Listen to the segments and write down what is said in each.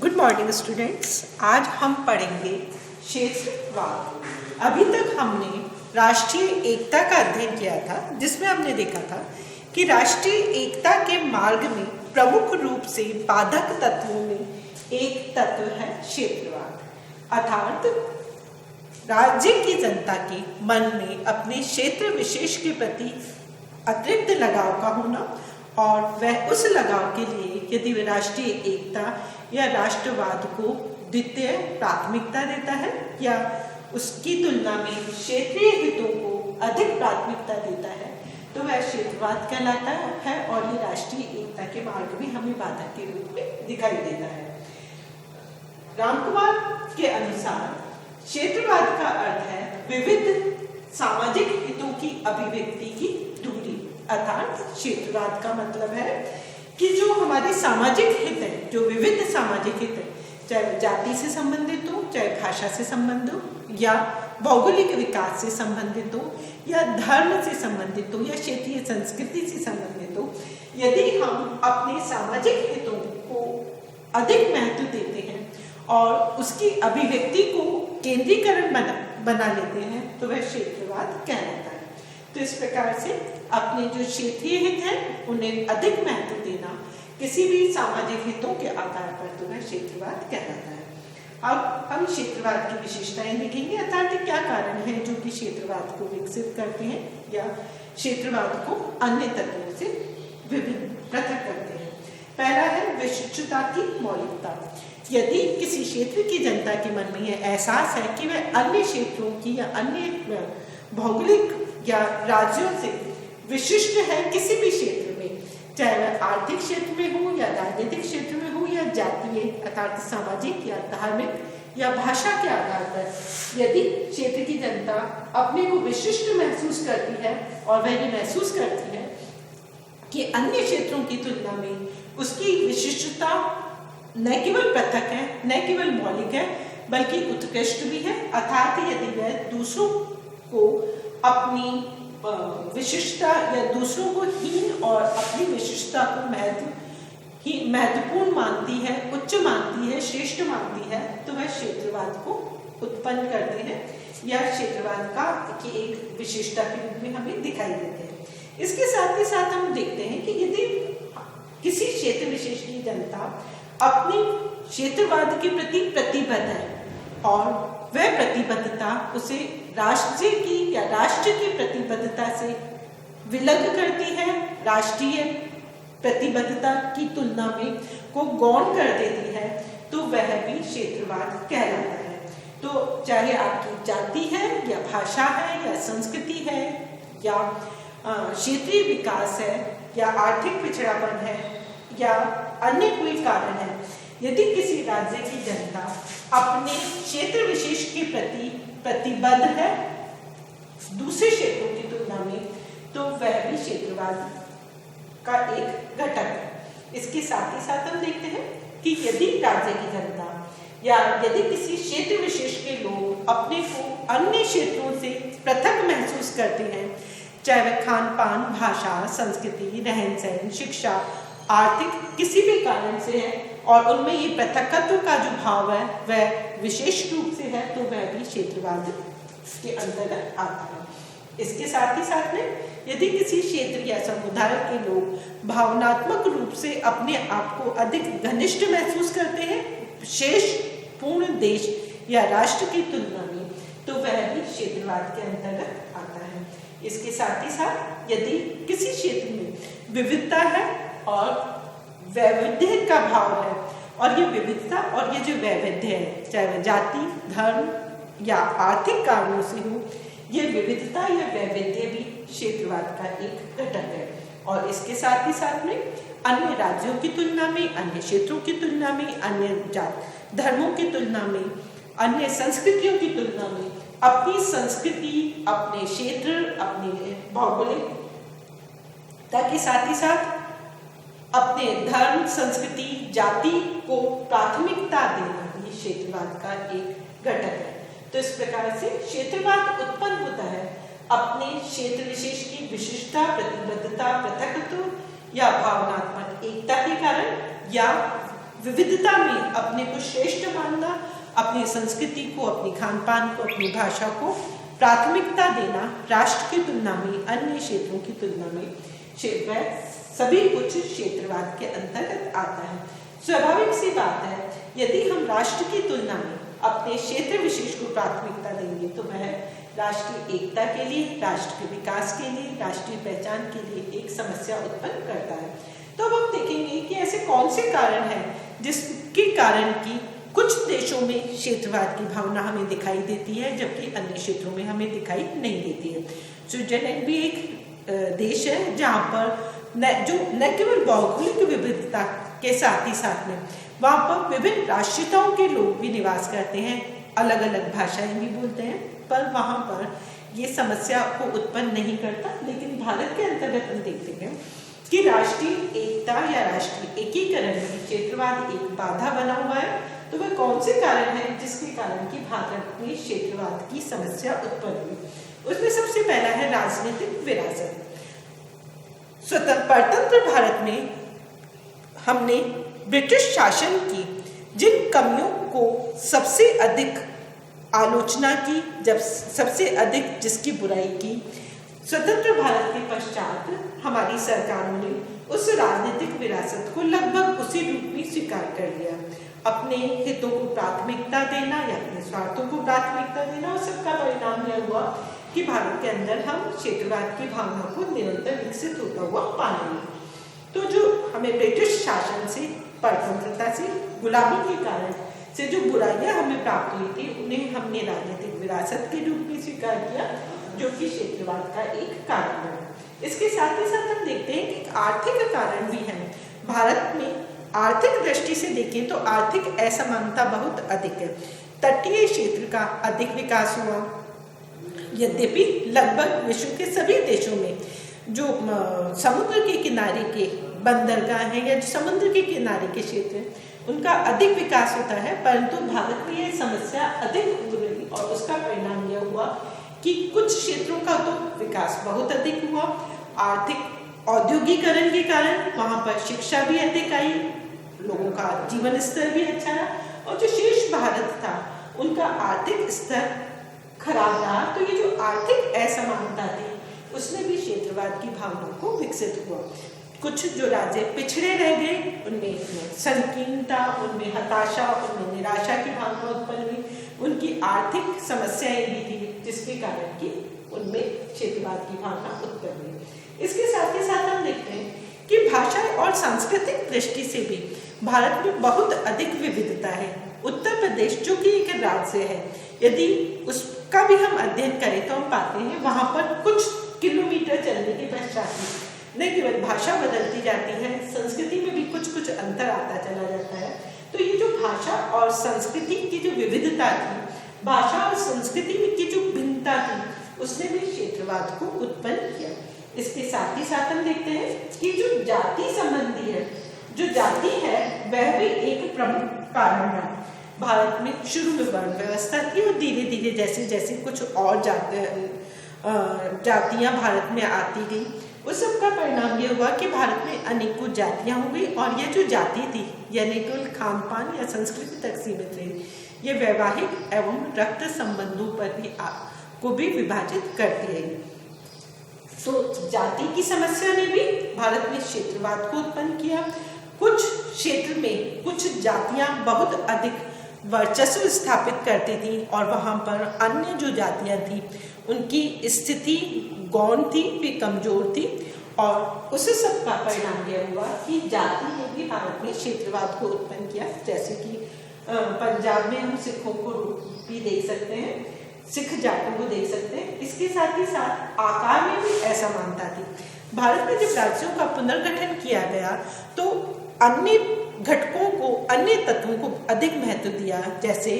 Good morning students. आज हम पढ़ेंगे क्षेत्रवाद। अभी तक हमने राष्ट्रीय एकता का अध्ययन किया था, जिसमें हमने देखा था कि राष्ट्रीय एकता के मार्ग में प्रमुख रूप से बाधक तत्वों में एक तत्व है क्षेत्रवाद, अर्थात राज्य की जनता के मन में अपने क्षेत्र विशेष के प्रति अतिरिक्त लगाव का होना और वह उस लगाव के लिए यदि वह राष्ट्रीय एकता या राष्ट्रवाद को द्वितीय प्राथमिकता देता है या उसकी तुलना में क्षेत्रीय हितों को अधिक प्राथमिकता देता है तो वह क्षेत्रवाद कहलाता है और ये राष्ट्रीय एकता के मार्ग में हमें बाधक के रूप में दिखाई देता है। रामकुमार के अनुसार क्षेत्रवाद का अर्थ है विविध सामाजिक हितों की अभिव्यक्ति की दूरी, अर्थात क्षेत्रवाद का मतलब है कि जो हमारे सामाजिक हित है, जो विविध सामाजिक हित है, चाहे जाति से संबंधित हो, चाहे भाषा से संबंधित हो या भौगोलिक विकास से संबंधित हो या धर्म से संबंधित हो या क्षेत्रीय संस्कृति से संबंधित हो, यदि हम अपने सामाजिक हितों को अधिक महत्व देते हैं और उसकी अभिव्यक्ति को केंद्रीकरण बना लेते हैं तो वह क्षेत्रवाद कहलाता है। तो इस प्रकार से अपने जो क्षेत्रीय हित हैं उन्हें अधिक महत्व देना किसी भी सामाजिक हितों के आधार पर तो वह क्षेत्रवाद कहलाता है। अब हम क्षेत्रवाद की विशेषताएं देखेंगे, अर्थात क्या कारण है जो कि क्षेत्रवाद को विकसित करते हैं या क्षेत्रवाद को अन्य तत्वों से विभिन्न पृथक करते हैं। पहला है विशिष्टता की मौलिकता। यदि किसी क्षेत्र की जनता के मन में यह एहसास है कि वह अन्य क्षेत्रों की या अन्य भौगोलिक या राज्यों से विशिष्ट है किसी भी क्षेत्र में, चाहे वह आर्थिक क्षेत्र में हो या राजनीतिक क्षेत्र में हो या जातीय अर्थात सामाजिक या धार्मिक या भाषा के आधार पर, यदि क्षेत्र की जनता अपने को विशिष्ट महसूस करती है और वह ये महसूस करती है कि अन्य क्षेत्रों की तुलना में उसकी विशिष्टता न केवल पृथक है, न केवल मौलिक है, बल्कि उत्कृष्ट भी है, अर्थात यदि वह दूसरों को अपनी विशिष्टता या दूसरों को हीन और अपनी विशिष्टता को महत्वपूर्ण मानती है, उच्च मानती है, श्रेष्ठ मानती है, तो वह क्षेत्रवाद को उत्पन्न करते हैं या क्षेत्रवाद का की एक विशेषता के रूप में हमें दिखाई देते हैं। इसके साथ ही साथ हम देखते हैं कि यदि किसी क्षेत्र विशेष की जनता अपनी क्षेत्रवाद के प्रति प्रतिबद्ध है और वह प्रतिबद्धता उसे राष्ट्र की या राष्ट्र की प्रतिबद्धता से विलग करती है, राष्ट्रीय प्रतिबद्धता की तुलना में को गौण कर देती है, तो वह भी क्षेत्रवाद कहलाता है। तो चाहे आपकी जाति है या भाषा है या संस्कृति है या क्षेत्रीय विकास है या आर्थिक पिछड़ापन है या अन्य कोई कारण है, यदि किसी राज्य की जनता अपने क्षेत्र विशेष के प्रति प्रतिबद्ध है दूसरे क्षेत्रों की तुलना में, तो वह भी क्षेत्रवाद का एक घटक है। इसके साथ ही साथ हम देखते हैं कि यदि राज्य की जनता या यदि किसी क्षेत्र विशेष के लोग अपने को अन्य क्षेत्रों से पृथक महसूस करते हैं, चाहे वह खान पान, भाषा, संस्कृति, रहन सहन, शिक्षा, आर्थिक किसी भी कारण से है और उनमें ये पृथकत्व का जो भाव है वह विशेष रूप से है, तो वह भी क्षेत्रवाद के अंतर्गत आता है। इसके साथ ही साथ में यदि किसी क्षेत्र या समुदाय के लोग भावनात्मक रूप से अपने आप को अधिक घनिष्ठ महसूस करते हैं शेष पूर्ण देश या राष्ट्र की तुलना में, तो वह भी क्षेत्रवाद के अंतर्गत आता है। इसके साथ ही साथ यदि किसी क्षेत्र में विविधता है और वैविध्य का भाव है और ये विविधता और ये जो वैविध्य है, चाहे वह जाति, धर्म या आर्थिक कारणों से हो, ये विविधता या वैविध्य भी क्षेत्रवाद का एक घटक है। और इसके साथ ही साथ में अन्य राज्यों की तुलना में, अन्य क्षेत्रों की तुलना में, अन्य धर्मों की तुलना में, अन्य संस्कृतियों की तुलना में अपनी संस्कृति, अपने क्षेत्र, अपनी भौगोलिकता के साथ ही साथ अपने धर्म, संस्कृति, जाति को प्राथमिकता देना ये क्षेत्रवाद का एक घटक है। तो इस प्रकार से क्षेत्रवाद उत्पन्न होता है अपने क्षेत्र विशेष की विशिष्टता, प्रतिबद्धता, पृथकत्व या भावनात्मक एकता के कारण या विविधता में अपने को श्रेष्ठ मानना, अपनी संस्कृति को, अपनी खान पान को, अपनी भाषा को प्राथमिकता देना राष्ट्र की तुलना में, अन्य क्षेत्रों की तुलना में सभी कुछ क्षेत्रवाद के अंतर्गत आता है। स्वाभाविक सी बात है, यदि हम राष्ट्र की तुलना में अपने क्षेत्र विशेष को प्राथमिकता देंगे तो वह राष्ट्रीय एकता के लिए, राष्ट्र के विकास के लिए, राष्ट्रीय पहचान के लिए एक समस्या उत्पन्न करता है। तो अब हम देखेंगे कि ऐसे कौन से कारण हैं जिसके कारण की कुछ देशों में क्षेत्रवाद की भावना हमें दिखाई देती है जबकि अन्य क्षेत्रों में हमें दिखाई नहीं देती है। स्विट्जरलैंड भी एक देश है जहाँ पर न केवल भौगोलिक विविधता के साथ ही साथ में वहाँ पर विभिन्न राष्ट्रीयताओं के लोग भी निवास करते हैं, अलग अलग भाषाएं भी बोलते हैं, पर वहाँ पर ये समस्या को उत्पन्न नहीं करता। लेकिन भारत के अंतर्गत हम देखते हैं कि राष्ट्रीय एकता या राष्ट्रीय एकीकरण में क्षेत्रवाद एक बाधा बना हुआ है। तो वह कौन से कारण है जिसके कारण कि भारत में क्षेत्रवाद की समस्या उत्पन्न हुई? उसमें सबसे पहला है राजनीतिक विरासत। स्वतंत्र भारत में हमने ब्रिटिश शासन की जिन कमियों को सबसे अधिक आलोचना की, जब सबसे अधिक जिसकी बुराई की, स्वतंत्र भारत के पश्चात हमारी सरकारों ने उस राजनीतिक विरासत को लगभग उसी रूप में स्वीकार कर लिया। अपने हितों को प्राथमिकता देना या अपने स्वार्थों को प्राथमिकता देना, और सबका परिणाम यह हुआ कि भारत के अंदर हम क्षेत्रवाद की भावना को निरंतर विकसित होता हुआ पाने लगे। तो जो हमें ब्रिटिश शासन से, परतंत्रता से, गुलामी के कारण से जो बुराइयां हमें प्राप्त हुई थी उन्हें हमने राजनीतिक विरासत के रूप में स्वीकार किया, जो कि क्षेत्रवाद का एक कारण है। इसके साथ ही साथ हम देखते हैं कि आर्थिक कारण भी है। भारत में आर्थिक दृष्टि से देखें तो आर्थिक असमानता बहुत अधिक है। तटीय क्षेत्र का अधिक विकास हुआ, यद्यपि लगभग विश्व के सभी देशों में जो समुद्र के किनारे के बंदरगाह हैं या जो समुद्र के किनारे के क्षेत्र हैं उनका अधिक विकास होता है, परंतु भारत में यह समस्या अधिक हो रही और उसका परिणाम यह हुआ कि कुछ क्षेत्रों का तो विकास बहुत अधिक हुआ। आर्थिक औद्योगिकरण के कारण वहाँ पर शिक्षा भी अधिक आई, लोगों का जीवन स्तर भी अच्छा रहा, और जो शेष भारत था उनका आर्थिक स्तर खराब रहा। तो ये जो आर्थिक असमानता थी उसने भी क्षेत्रवाद की भावना को विकसित हुआ। कुछ जो राज्य पिछड़े रह गए उनमें संकीर्णता, उनमें हताशा, उनमें निराशा की भावना उत्पन्न हुई, उनकी आर्थिक समस्याएं भी थी जिसके कारण कि उनमें क्षेत्रवाद की भावना उत्पन्न हुई। इसके साथ ही साथ हम देखते हैं कि भाषा और सांस्कृतिक दृष्टि से भी भारत में बहुत अधिक विविधता है। उत्तर प्रदेश जो कि एक राज्य है, यदि उसका भी हम अध्ययन करें तो हम पाते हैं वहाँ पर कुछ किलोमीटर चलने के पश्चात न केवल भाषा बदलती जाती है, संस्कृति में भी कुछ कुछ अंतर आता चला जाता है। तो ये जो भाषा और संस्कृति की जो विविधता थी, भाषा और संस्कृति में की जो भिन्नता थी, उसने भी क्षेत्रवाद को उत्पन्न किया। इसके साथ ही साथ हम देखते हैं कि जो जाति संबंधी है, जो जाति है वह भी एक प्रमुख कारण है। भारत में शुरू में वर्ण व्यवस्था थी और धीरे धीरे जैसे जैसे कुछ और जातियां भारत में आती गई, उस सब का परिणाम यह हुआ कि भारत में अनेकों जातियां हो गई, और यह जो जाति थी यह न केवल खान पान या संस्कृति तक सीमित रही, यह वैवाहिक एवं रक्त संबंधों पर भी विभाजित करती रही। तो जाति की समस्या ने भी भारत में क्षेत्रवाद को उत्पन्न किया। कुछ क्षेत्र में कुछ जातियां बहुत अधिक वर्चस्व स्थापित करती थी और वहाँ पर अन्य जो जातियां थी उनकी स्थिति गौण थी, वे कमजोर थी, और उस सब का परिणाम यह हुआ कि जाति ने भी भारत में क्षेत्रवाद को उत्पन्न किया। जैसे कि पंजाब में हम सिखों को भी देख सकते हैं, सिख जातों को देख सकते हैं। इसके साथ ही साथ आकार में भी असमानता थी। भारत में जब राज्यों का पुनर्गठन किया गया तो अन्य घटकों को, अन्य तत्वों को अधिक महत्व दिया, जैसे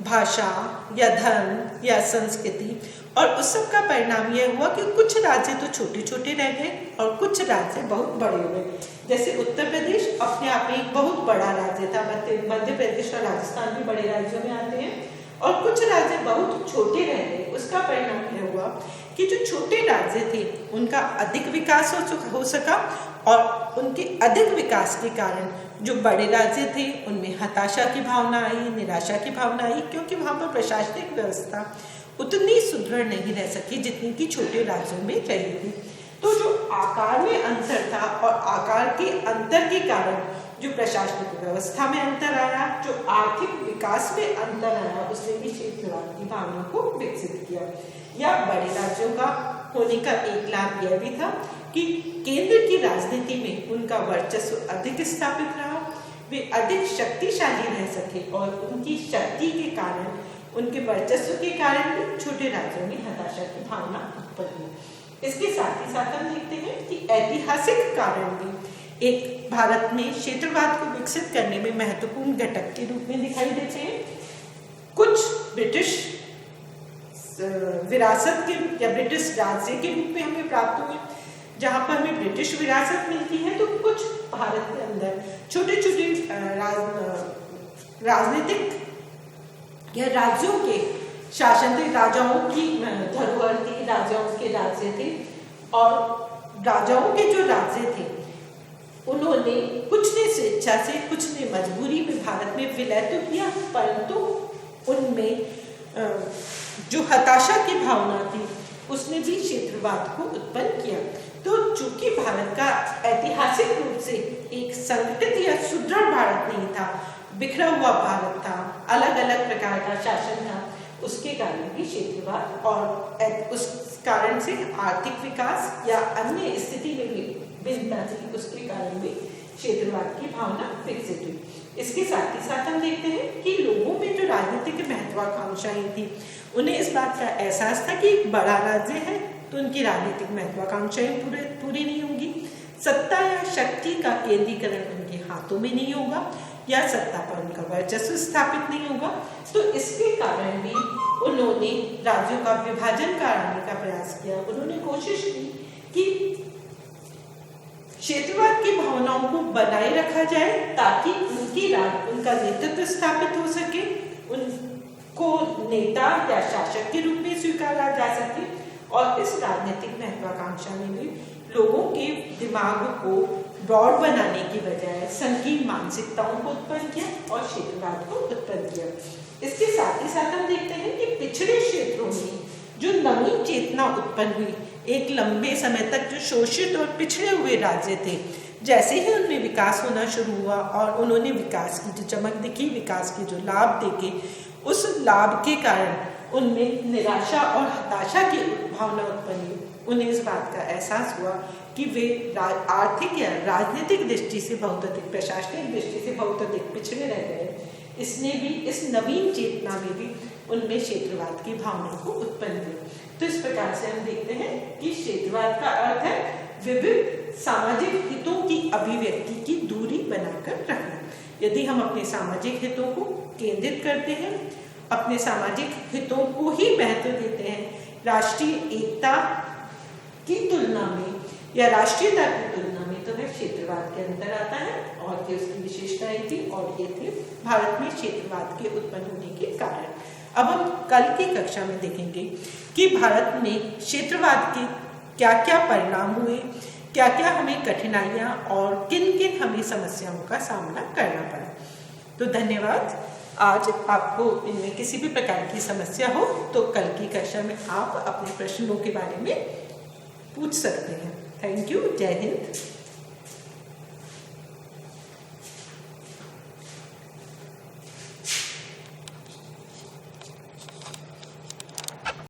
भाषा या धर्म या संस्कृति, और उस सब का परिणाम यह हुआ कि कुछ राज्य तो छोटे छोटे रह गए और कुछ राज्य बहुत बड़े हो गए। जैसे उत्तर प्रदेश अपने आप में एक बहुत बड़ा राज्य था, मध्य प्रदेश और राजस्थान भी बड़े राज्यों में आते हैं, और कुछ राज्य बहुत छोटे रह गए। उसका परिणाम यह हुआ कि जो छोटे राज्य थे उनका अधिक विकास हो सका, और उनके अधिक विकास के कारण जो बड़े राज्य थे उनमें हताशा की भावना आई, निराशा की भावना आई, क्योंकि वहाँ पर प्रशासनिक व्यवस्था उतनी सुदृढ़ नहीं रह सकी जितनी कि छोटे राज्यों में रही थी। तो जो आकार में अंतर था और आकार के अंतर के कारण जो प्रशासनिक व्यवस्था में अंतर आया, जो आर्थिक विकास में अंतर आया, उसने भी क्षेत्रवाद की भावना को विकसित किया। या बड़े राज्यों का होने का एक लाभ यह भी था कि केंद्र की राजनीति में उनका वर्चस्व अधिक स्थापित रहा, वे अधिक शक्तिशाली रह सके, और उनकी शक्ति के कारण, उनके वर्चस्व के कारण भी छोटे राज्यों में हताशा की भावना उत्पन्न हुई। इसके साथ ही साथ हम देखते हैं कि ऐतिहासिक कारण भी एक भारत में क्षेत्रवाद को विकसित करने में महत्वपूर्ण घटक के रूप में दिखाई देते हैं। कुछ ब्रिटिश विरासत के या ब्रिटिश राज्य के रूप में हमें प्राप्त हुए, जहाँ पर हमें ब्रिटिश विरासत मिलती है, तो कुछ भारत के अंदर छोटे छोटे राजनीतिक या राज्यों के शासन थे, राजाओं की धरोहर थी, राजाओं के राज्य थे, और राजाओं के जो राज्य थे उन्होंने कुछ ने स्वेच्छा से, कुछ ने मजबूरी में भारत में विलय तो किया, परंतु उनमें जो हताशा की भावना थी उसने भी क्षेत्रवाद को उत्पन्न किया। तो चूंकि भारत का ऐतिहासिक रूप से एक संगठित या सुदृढ़ भारत नहीं था, बिखरा हुआ भारत था, अलग अलग प्रकार का शासन था, उसके कारण भी क्षेत्रवाद और उस कारण से आर्थिक विकास या अन्य स्थिति में भी भिन्नता थी, उसके कारण भी क्षेत्रवाद की भावना विकसित हुई। इसके साथ ही साथ हम देखते हैं कि लोगों में जो राजनीतिक महत्वाकांक्षाएं थी, उन्हें इस बात का एहसास था कि एक बड़ा राज्य है तो उनकी राजनीतिक महत्वाकांक्षाएं पूरी नहीं होंगी, सत्ता या शक्ति का केंद्रीकरण उनके हाथों में नहीं होगा, या सत्ता पर उनका वर्चस्व स्थापित नहीं होगा। तो इसके कारण भी उन्होंने राज्यों का विभाजन कराने का प्रयास किया। उन्होंने कोशिश की कि क्षेत्रवाद की भावनाओं को बनाए रखा जाए ताकि उनका नेतृत्व स्थापित हो सके, उनको नेता या शासक के रूप में स्वीकारा जा सके, और इस राजनीतिक महत्वाकांक्षा ने भी लोगों के दिमाग को ब्रॉड बनाने की बजाय संकीर्ण मानसिकताओं को उत्पन्न किया और क्षेत्रवाद को उत्पन्न किया। इसके साथ ही साथ हम देखते हैं कि पिछड़े क्षेत्रों में जो नवीन चेतना उत्पन्न हुई, एक लंबे समय तक जो शोषित और पिछड़े हुए राज्य थे, जैसे ही उनमें विकास होना शुरू हुआ और उन्होंने विकास की जो चमक दिखी, विकास के जो लाभ देखे, उस लाभ के कारण उनमें निराशा और हताशा की भावना उत्पन्न हुई। उन्हें इस बात का एहसास हुआ कि वे आर्थिक या राजनीतिक दृष्टि से बहुत अधिक, प्रशासनिक दृष्टि से बहुत अधिक पिछड़े रह गए। इसने भी, इस नवीन चेतना में भी उनमें क्षेत्रवाद की भावना को उत्पन्न किया। तो इस प्रकार से हम देखते हैं कि क्षेत्रवाद का अर्थ है विविध सामाजिक हितों की अभिव्यक्ति की दूरी बनाकर रखना। यदि हम अपने सामाजिक हितों को केंद्रित करते हैं, अपने सामाजिक हितों को ही महत्व देते हैं, राष्ट्रीय एकता की तुलना में या राष्ट्रीयता की तुलना में, तो वह क्षेत्रवाद के अंदर आता है। और ये उसकी विशेषताएं थी, और ये थे भारत में क्षेत्रवाद के उत्पन्न होने के कारण। अब हम कल की कक्षा में देखेंगे कि भारत में क्षेत्रवाद के क्या क्या परिणाम हुए, क्या क्या हमें कठिनाइयाँ और किन किन हमें समस्याओं का सामना करना पड़ा। तो धन्यवाद। आज आपको इनमें किसी भी प्रकार की समस्या हो तो कल की कक्षा में आप अपने प्रश्नों के बारे में पूछ सकते हैं। Thank you. जय हिंद।